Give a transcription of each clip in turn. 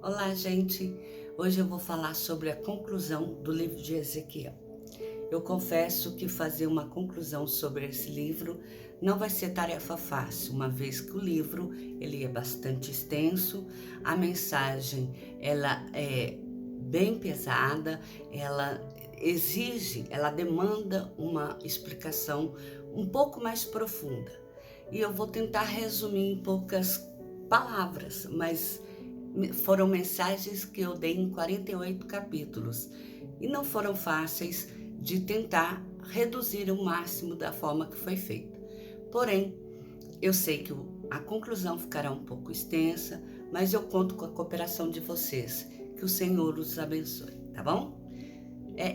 Olá, gente! Hoje eu vou falar sobre a conclusão do livro de Ezequiel. Eu confesso que fazer uma conclusão sobre esse livro não vai ser tarefa fácil, uma vez que o livro ele é bastante extenso, a mensagem ela é bem pesada, ela demanda uma explicação um pouco mais profunda. E eu vou tentar resumir em poucas palavras, mas foram mensagens que eu dei em 48 capítulos e não foram fáceis de tentar reduzir o máximo da forma que foi feita. Porém, eu sei que a conclusão ficará um pouco extensa, mas eu conto com a cooperação de vocês. Que o Senhor os abençoe, tá bom?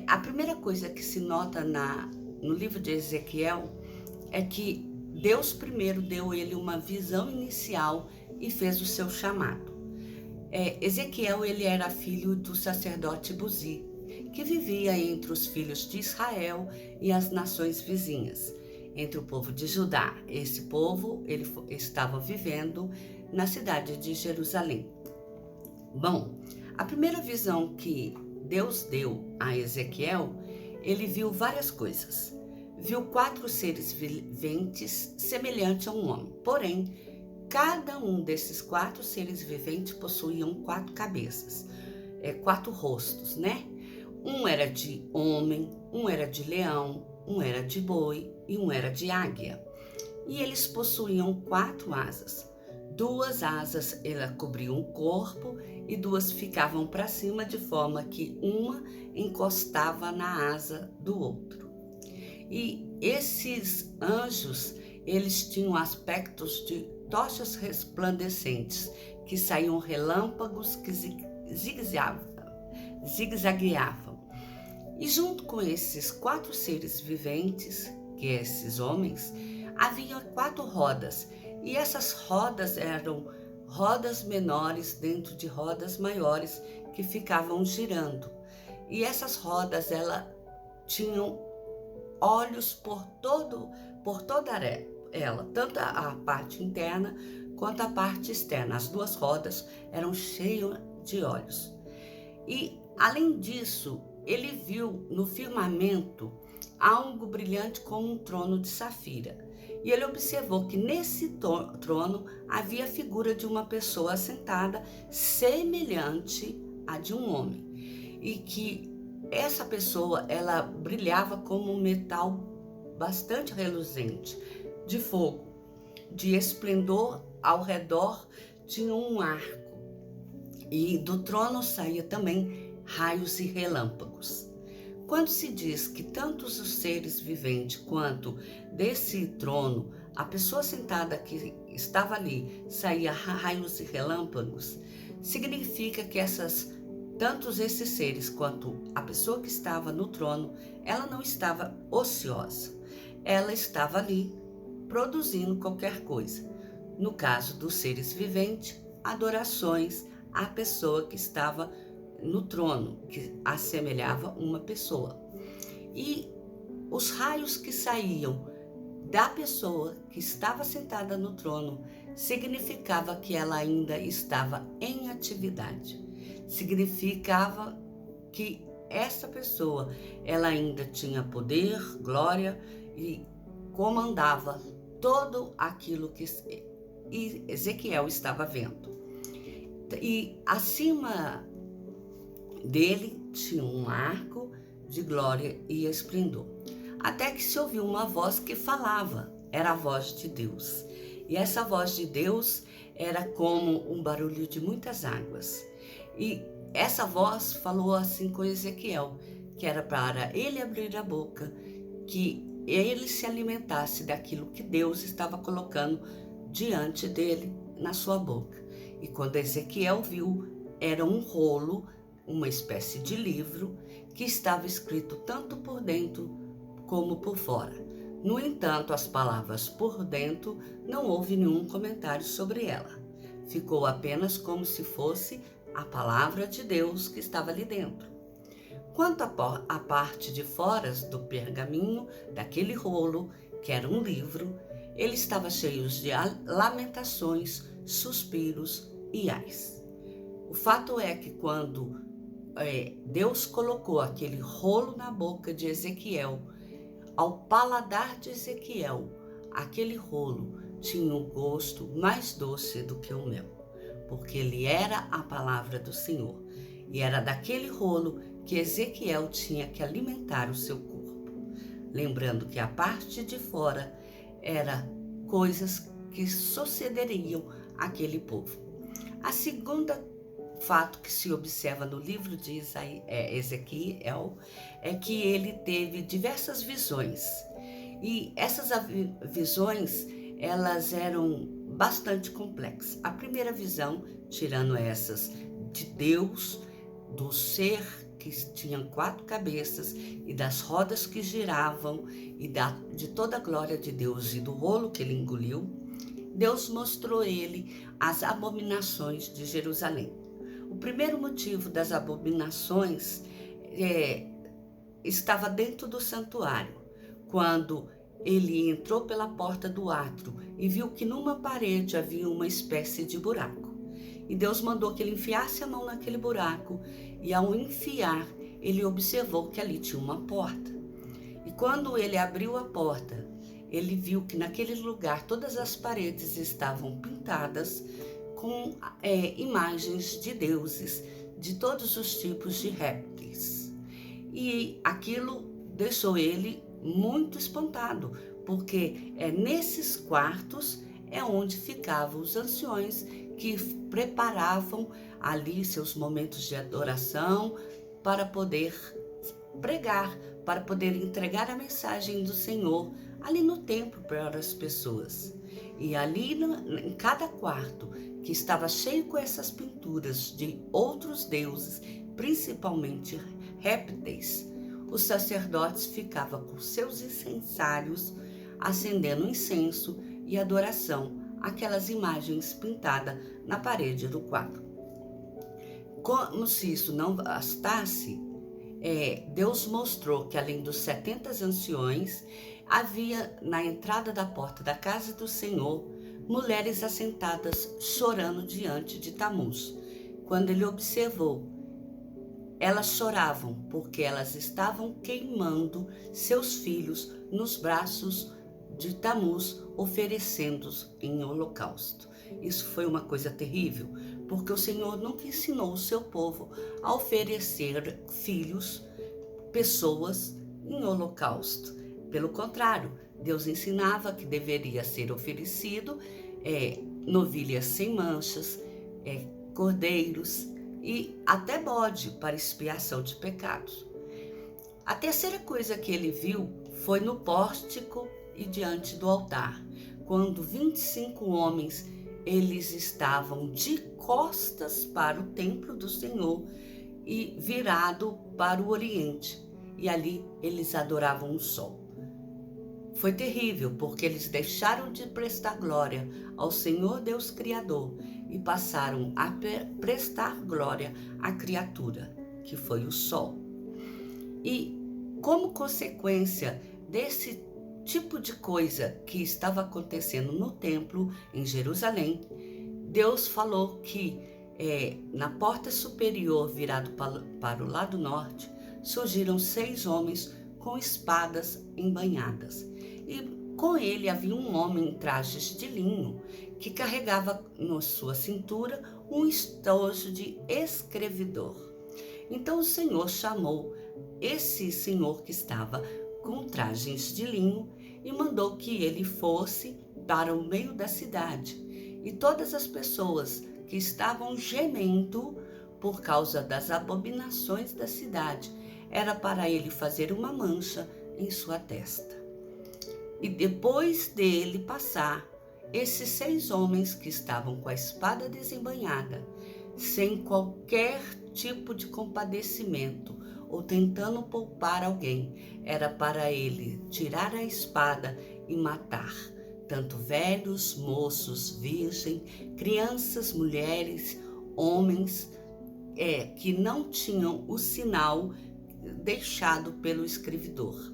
A primeira coisa que se nota no livro de Ezequiel é que Deus primeiro deu ele uma visão inicial e fez o seu chamado. Ezequiel ele era filho do sacerdote Buzi, que vivia entre os filhos de Israel e as nações vizinhas, entre o povo de Judá. Esse povo ele estava vivendo na cidade de Jerusalém. Bom, a primeira visão que Deus deu a Ezequiel, ele viu várias coisas. Viu 4 seres viventes semelhantes a um homem, porém, cada um desses 4 seres viventes possuíam 4 cabeças, 4 rostos, né? Um era de homem, um era de leão, um era de boi e um era de águia. E eles possuíam 4 asas. 2 asas cobriam o corpo e 2 ficavam para cima, de forma que uma encostava na asa do outro. E esses anjos, eles tinham aspectos de tochas resplandecentes, que saíam relâmpagos que zigue-zagueavam. E junto com esses 4 seres viventes, que esses homens, havia 4 rodas. E essas rodas eram rodas menores dentro de rodas maiores que ficavam girando. E essas rodas, elas tinham olhos por toda ela, tanto a parte interna quanto a parte externa. As 2 rodas eram cheias de olhos. E, além disso, ele viu no firmamento algo brilhante como um trono de safira. E ele observou que nesse trono havia a figura de uma pessoa sentada semelhante à de um homem. E que essa pessoa, ela brilhava como um metal bastante reluzente, de fogo, de esplendor. Ao redor tinha um arco, e do trono saía também raios e relâmpagos. Quando se diz que tanto os seres viventes quanto desse trono, a pessoa sentada que estava ali, saía raios e relâmpagos, significa que tanto esses seres quanto a pessoa que estava no trono, ela não estava ociosa. Ela estava ali produzindo qualquer coisa. No caso dos seres viventes, adorações à pessoa que estava no trono, que assemelhava uma pessoa. E os raios que saíam da pessoa que estava sentada no trono significava que ela ainda estava em atividade. Significava que essa pessoa, ela ainda tinha poder, glória e comandava todo aquilo que Ezequiel estava vendo. E acima dele tinha um arco de glória e esplendor. Até que se ouviu uma voz que falava, era a voz de Deus. E essa voz de Deus era como um barulho de muitas águas. E essa voz falou assim com Ezequiel, que era para ele abrir a boca, que ele se alimentasse daquilo que Deus estava colocando diante dele na sua boca. E quando Ezequiel viu, era um rolo, uma espécie de livro, que estava escrito tanto por dentro como por fora. No entanto, as palavras por dentro, não houve nenhum comentário sobre ela. Ficou apenas como se fosse a palavra de Deus que estava ali dentro. Quanto à parte de fora do pergaminho, daquele rolo, que era um livro, ele estava cheio de lamentações, suspiros e ais. O fato é que quando Deus colocou aquele rolo na boca de Ezequiel, ao paladar de Ezequiel, aquele rolo tinha um gosto mais doce do que o mel, porque ele era a palavra do Senhor. E era daquele rolo que Ezequiel tinha que alimentar o seu corpo. Lembrando que a parte de fora era coisas que sucederiam àquele povo. A segunda fato que se observa no livro de Ezequiel é que ele teve diversas visões. E essas visões, elas eram bastante complexas. A primeira visão, tirando essas de Deus, do ser que tinha 4 cabeças e das rodas que giravam e de toda a glória de Deus e do rolo que ele engoliu, Deus mostrou a ele as abominações de Jerusalém. O primeiro motivo das abominações estava dentro do santuário, quando ele entrou pela porta do átrio e viu que numa parede havia uma espécie de buraco. E Deus mandou que ele enfiasse a mão naquele buraco, e ao enfiar, ele observou que ali tinha uma porta. E quando ele abriu a porta, ele viu que naquele lugar todas as paredes estavam pintadas com imagens de deuses, de todos os tipos de répteis. E aquilo deixou ele muito espantado, porque nesses quartos onde ficavam os anciões que preparavam ali seus momentos de adoração para poder pregar, para poder entregar a mensagem do Senhor ali no templo para as pessoas. E ali em cada quarto que estava cheio com essas pinturas de outros deuses, principalmente répteis, os sacerdotes ficavam com seus incensários acendendo incenso e adoração àquelas imagens pintadas na parede do quarto. Como se isso não bastasse, Deus mostrou que além dos 70 anciões, havia na entrada da porta da casa do Senhor mulheres assentadas chorando diante de Tamuz. Quando ele observou, elas choravam porque elas estavam queimando seus filhos nos braços de Tamuz, oferecendo-os em holocausto. Isso foi uma coisa terrível, porque o Senhor nunca ensinou o seu povo a oferecer filhos, pessoas, em holocausto. Pelo contrário, Deus ensinava que deveria ser oferecido novilhas sem manchas, cordeiros e até bode para expiação de pecados. A terceira coisa que ele viu foi no pórtico e diante do altar, quando 25 homens, eles estavam de costas para o templo do Senhor e virado para o oriente, e ali eles adoravam o sol. Foi terrível, porque eles deixaram de prestar glória ao Senhor Deus Criador e passaram a prestar glória à criatura, que foi o sol. E como consequência desse tipo de coisa que estava acontecendo no templo em Jerusalém, Deus falou que na porta superior, virado para o lado norte, surgiram 6 homens com espadas embainhadas. E com ele havia um homem em trajes de linho que carregava na sua cintura um estojo de escrevidor. Então o Senhor chamou esse senhor que estava com trajes de linho e mandou que ele fosse para o meio da cidade. E todas as pessoas que estavam gemendo por causa das abominações da cidade, era para ele fazer uma mancha em sua testa. E depois dele passar, esses 6 homens que estavam com a espada desembainhada, sem qualquer tipo de compadecimento ou tentando poupar alguém, era para ele tirar a espada e matar, tanto velhos, moços, virgem, crianças, mulheres, homens, que não tinham o sinal deixado pelo escrevidor.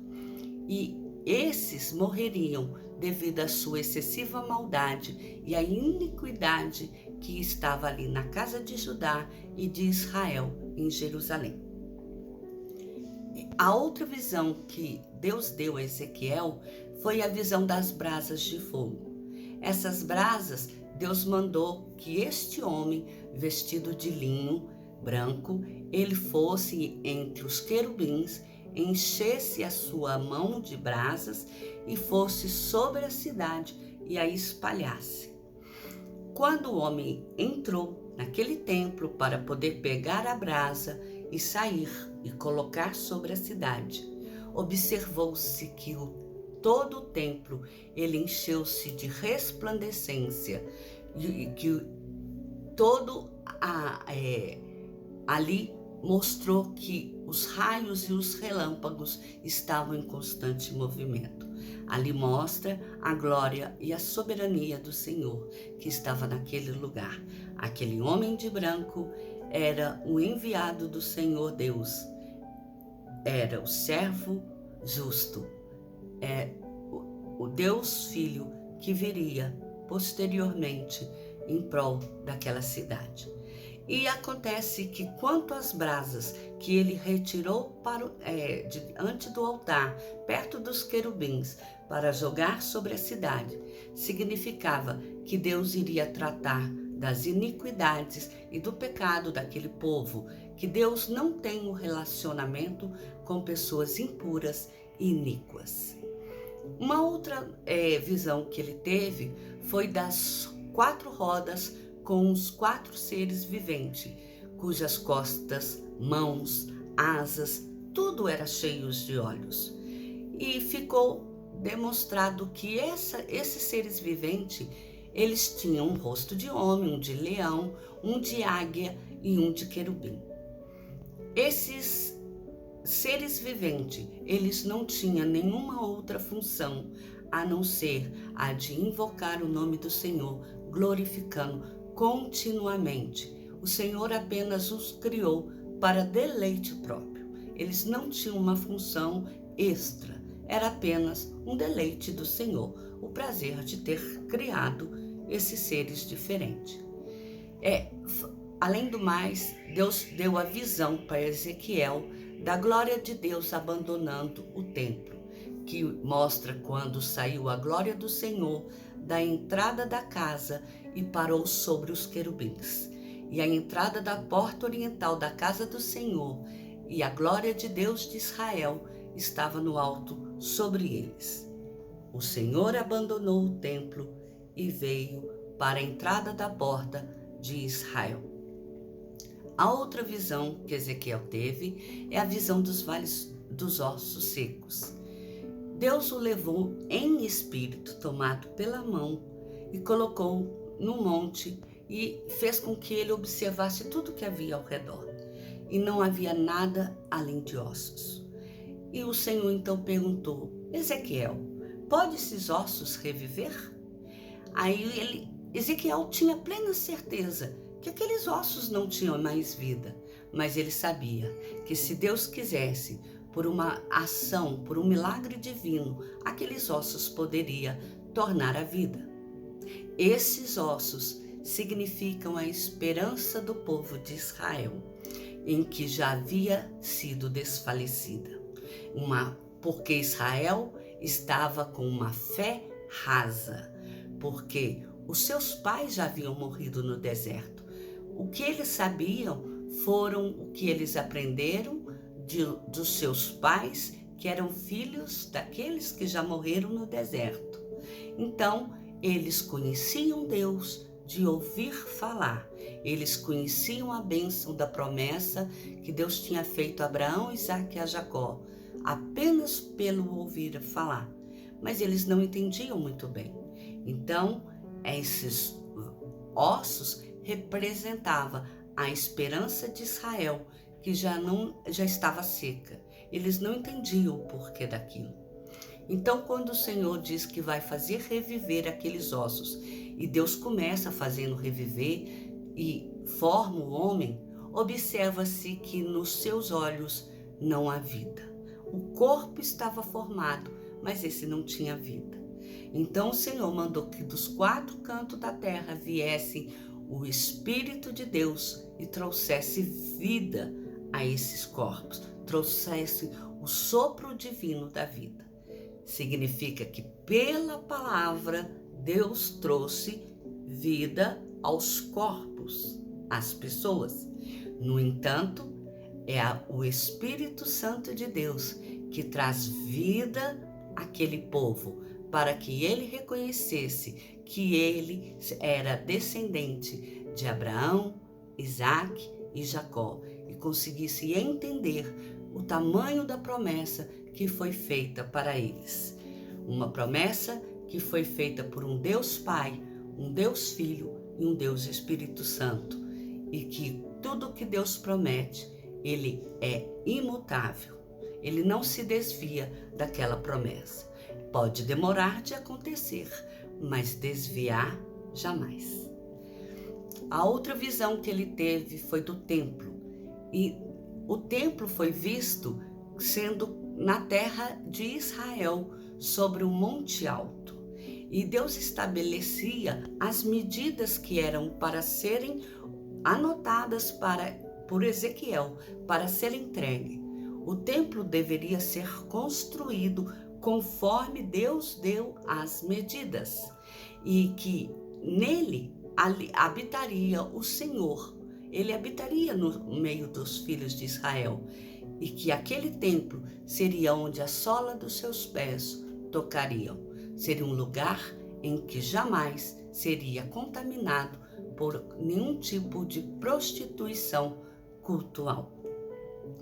E esses morreriam devido à sua excessiva maldade e à iniquidade que estava ali na casa de Judá e de Israel, em Jerusalém. A outra visão que Deus deu a Ezequiel foi a visão das brasas de fogo. Essas brasas, Deus mandou que este homem, vestido de linho branco, ele fosse entre os querubins, enchesse a sua mão de brasas e fosse sobre a cidade e a espalhasse. Quando o homem entrou naquele templo para poder pegar a brasa e sair e colocar sobre a cidade, observou-se que todo o templo ele encheu-se de resplandecência e que todo ali mostrou que os raios e os relâmpagos estavam em constante movimento. Ali mostra a glória e a soberania do Senhor que estava naquele lugar. Aquele homem de branco era o enviado do Senhor Deus, era o servo justo, o Deus Filho que viria posteriormente em prol daquela cidade. E acontece que quanto às brasas que ele retirou diante do altar, perto dos querubins, para jogar sobre a cidade, significava que Deus iria tratar das iniquidades e do pecado daquele povo, que Deus não tem um relacionamento com pessoas impuras e iníquas. Uma outra visão que ele teve foi das 4 rodas com os 4 seres viventes, cujas costas, mãos, asas, tudo era cheio de olhos. E ficou demonstrado que esses seres viventes, eles tinham um rosto de homem, um de leão, um de águia e um de querubim. Esses seres viventes, eles não tinham nenhuma outra função a não ser a de invocar o nome do Senhor, glorificando continuamente. O Senhor apenas os criou para deleite próprio. Eles não tinham uma função extra, era apenas um deleite do Senhor, o prazer de ter criado esses seres diferentes. Além do mais, Deus deu a visão para Ezequiel da glória de Deus abandonando o templo, que mostra quando saiu a glória do Senhor da entrada da casa e parou sobre os querubins. E a entrada da porta oriental da casa do Senhor e a glória de Deus de Israel estava no alto sobre eles. O Senhor abandonou o templo e veio para a entrada da porta de Israel. A outra visão que Ezequiel teve é a visão dos vales dos ossos secos. Deus o levou em espírito, tomado pela mão, e colocou no monte e fez com que ele observasse tudo que havia ao redor. E não havia nada além de ossos. E o Senhor então perguntou: Ezequiel, pode esses ossos reviver? Aí Ezequiel tinha plena certeza que aqueles ossos não tinham mais vida, mas ele sabia que se Deus quisesse, por uma ação, por um milagre divino, aqueles ossos poderia tornar a vida. Esses ossos significam a esperança do povo de Israel, em que já havia sido desfalecida. Porque Israel estava com uma fé rasa, porque os seus pais já haviam morrido no deserto. O que eles sabiam foram o que eles aprenderam dos seus pais, que eram filhos daqueles que já morreram no deserto. Então, eles conheciam Deus de ouvir falar. Eles conheciam a bênção da promessa que Deus tinha feito a Abraão, Isaque e a Jacó, apenas pelo ouvir falar. Mas eles não entendiam muito bem. Então, esses ossos representavam a esperança de Israel, que já estava seca. Eles não entendiam o porquê daquilo. Então, quando o Senhor diz que vai fazer reviver aqueles ossos, e Deus começa fazendo reviver e forma o homem, observa-se que nos seus olhos não há vida. O corpo estava formado, mas esse não tinha vida. Então o Senhor mandou que dos 4 cantos da terra viessem o Espírito de Deus e trouxesse vida a esses corpos, trouxesse o sopro divino da vida. Significa que pela palavra Deus trouxe vida aos corpos, às pessoas. No entanto, é o Espírito Santo de Deus que traz vida àquele povo, para que ele reconhecesse que ele era descendente de Abraão, Isaque e Jacó e conseguisse entender o tamanho da promessa que foi feita para eles. Uma promessa que foi feita por um Deus Pai, um Deus Filho e um Deus Espírito Santo, e que tudo que Deus promete, ele é imutável. Ele não se desvia daquela promessa. Pode demorar de acontecer, mas desviar jamais. A outra visão que ele teve foi do templo. E o templo foi visto sendo na terra de Israel, sobre um monte alto. E Deus estabelecia as medidas que eram para serem anotadas por Ezequiel, para ser entregue. O templo deveria ser construído conforme Deus deu as medidas, e que nele habitaria o Senhor. Ele habitaria no meio dos filhos de Israel, e que aquele templo seria onde a sola dos seus pés tocariam. Seria um lugar em que jamais seria contaminado por nenhum tipo de prostituição cultural.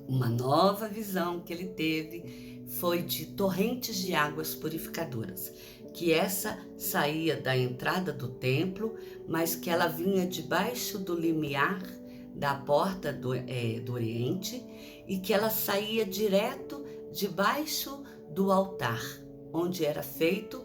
Uma nova visão que ele teve foi de torrentes de águas purificadoras, que essa saía da entrada do templo, mas que ela vinha debaixo do limiar da porta do Oriente, e que ela saía direto debaixo do altar, onde era feito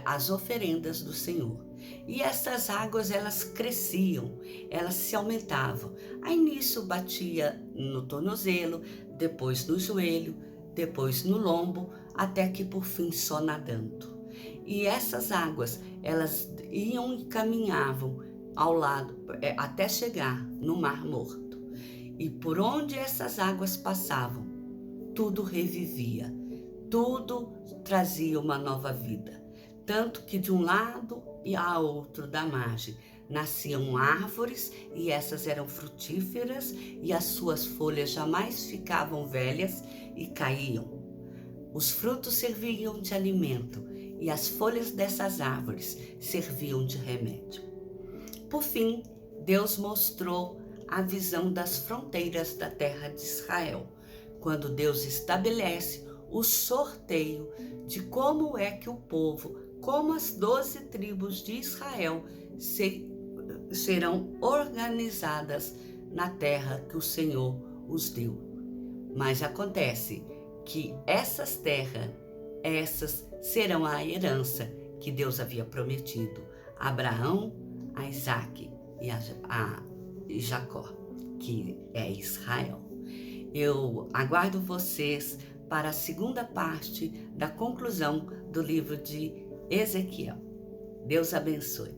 as oferendas do Senhor. E essas águas, elas cresciam, elas se aumentavam. Aí nisso batia no tornozelo, depois no joelho, depois no lombo, até que por fim só nadando. E essas águas, elas iam e caminhavam ao lado, até chegar no Mar Morto. E por onde essas águas passavam, tudo revivia, tudo trazia uma nova vida. Tanto que de um lado e ao outro da margem nasciam árvores, e essas eram frutíferas, e as suas folhas jamais ficavam velhas e caíam. Os frutos serviam de alimento, e as folhas dessas árvores serviam de remédio. Por fim, Deus mostrou a visão das fronteiras da terra de Israel, quando Deus estabelece o sorteio de como é que o povo, como as 12 tribos de Israel serão organizadas na terra que o Senhor os deu. Mas acontece que essas terras, essas serão a herança que Deus havia prometido a Abraão, a Isaque e a Jacó, que é Israel. Eu aguardo vocês para a segunda parte da conclusão do livro de Ezequiel. Deus abençoe.